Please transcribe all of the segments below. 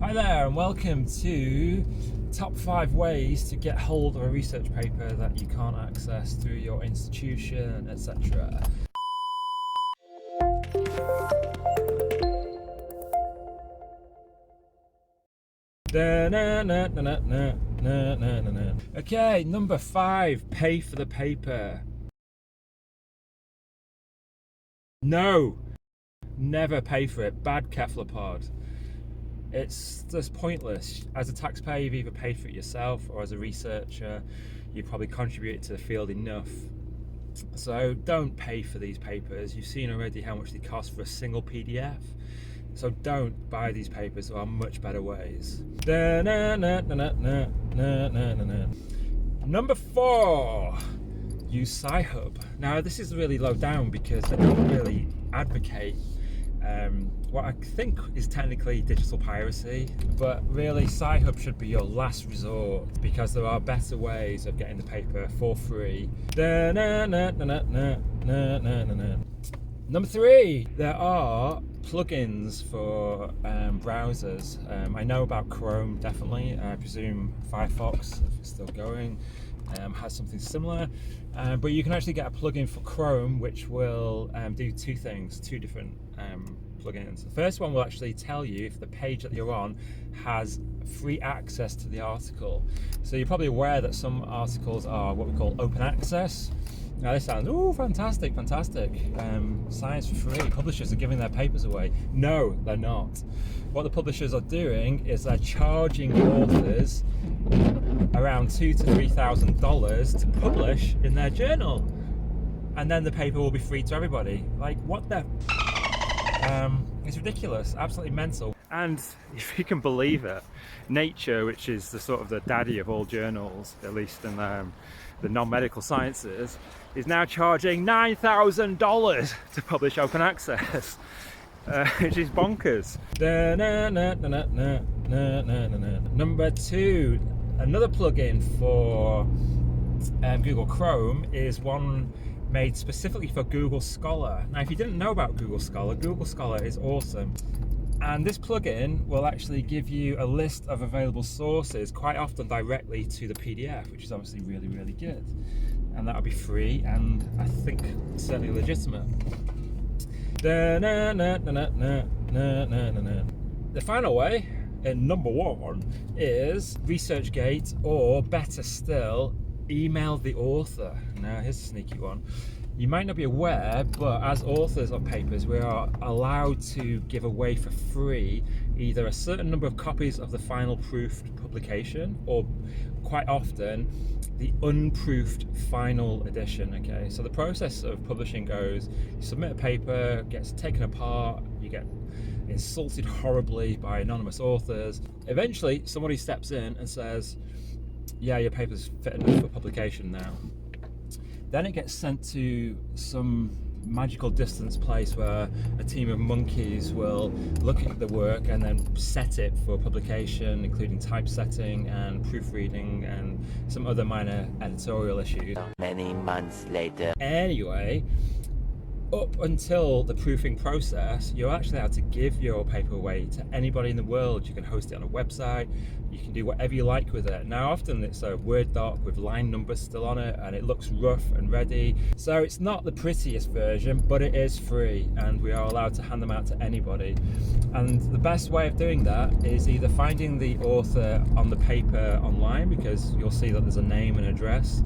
Hi there and welcome to top 5 ways to get hold of a research paper that you can't access through your institution, etc. Okay, number 5, pay for the paper. No, never pay for it. Bad Cephalopod. It's just pointless. As a taxpayer, you've either paid for it yourself, or as a researcher, you've probably contributed to the field enough. So don't pay for these papers. You've seen already how much they cost for a single PDF. So don't buy these papers. There are much better ways. Number 4, use Sci-Hub. Now this is really low down because they don't really advocate what I think is technically digital piracy, but really Sci-Hub should be your last resort because there are better ways of getting the paper for free. Number 3, there are plugins for browsers. I know about Chrome, definitely. I presume Firefox, if it's still going, has something similar. But you can actually get a plugin for Chrome which will do two things, two different plugins. The first one will actually tell you if the page that you're on has free access to the article. So you're probably aware that some articles are what we call open access. Now this sounds, oh, fantastic. Science for free. Publishers are giving their papers away. No, they're not. What the publishers are doing is they're charging authors around $2,000 to $3,000 to publish in their journal, and then the paper will be free to everybody. Like, what the? It's ridiculous, absolutely mental. And if you can believe it, Nature, which is the sort of the daddy of all journals, at least in the non-medical sciences, is now charging $9,000 to publish open access, which is bonkers. Number 2, another plugin for Google Chrome is one made specifically for Google Scholar. Now, if you didn't know about Google Scholar is awesome. And this plugin will actually give you a list of available sources, quite often directly to the PDF, which is obviously really, really good. And that'll be free, and I think certainly legitimate. The final way, in number 1, is ResearchGate, or better still, email the author. Now here's a sneaky one. You might not be aware, but as authors of papers, we are allowed to give away for free either a certain number of copies of the final proofed publication, or quite often the unproofed final edition. Okay, so the process of publishing goes: you submit a paper, gets taken apart, you get insulted horribly by anonymous authors. Eventually somebody steps in and says, yeah, your paper's fit enough for publication now. Then it gets sent to some magical distance place where a team of monkeys will look at the work and then set it for publication, including typesetting and proofreading and some other minor editorial issues. Many months later. Anyway, up until the proofing process, you're actually allowed to give your paper away to anybody in the world. You can host it on a website, you can do whatever you like with it. Now often it's a Word doc with line numbers still on it, and it looks rough and ready. So it's not the prettiest version, but it is free, and we are allowed to hand them out to anybody. And the best way of doing that is either finding the author on the paper online, because you'll see that there's a name and address,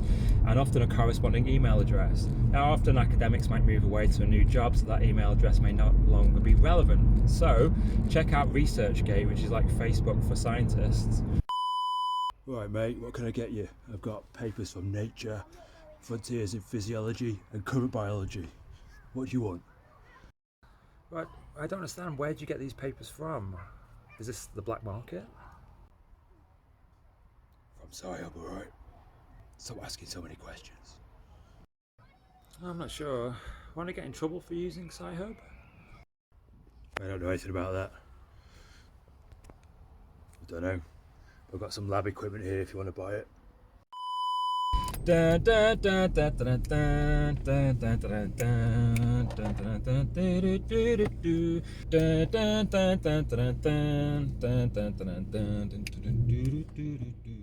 and often a corresponding email address. Now often academics might move away to a new job, so that email address may no longer be relevant. So check out ResearchGate, which is like Facebook for scientists. Right, mate, what can I get you? I've got papers from Nature, Frontiers in Physiology and Current Biology. What do you want? But I don't understand, where do you get these papers from? Is this the black market? From Sci-Hub, alright? Stop asking so many questions. I'm not sure. Want to get in trouble for using Sci-Hub? I don't know anything about that. I don't know. I've got some lab equipment here if you want to buy it. Dun, dun, dun, dun, dun, dun, dun, dun, dun, dun, dun, dun, dun, do, do, do, do. Dun, dun, dun, dun, dun, dun, dun, dun, dun, dun, dun, dun, dun, do, do, do, do.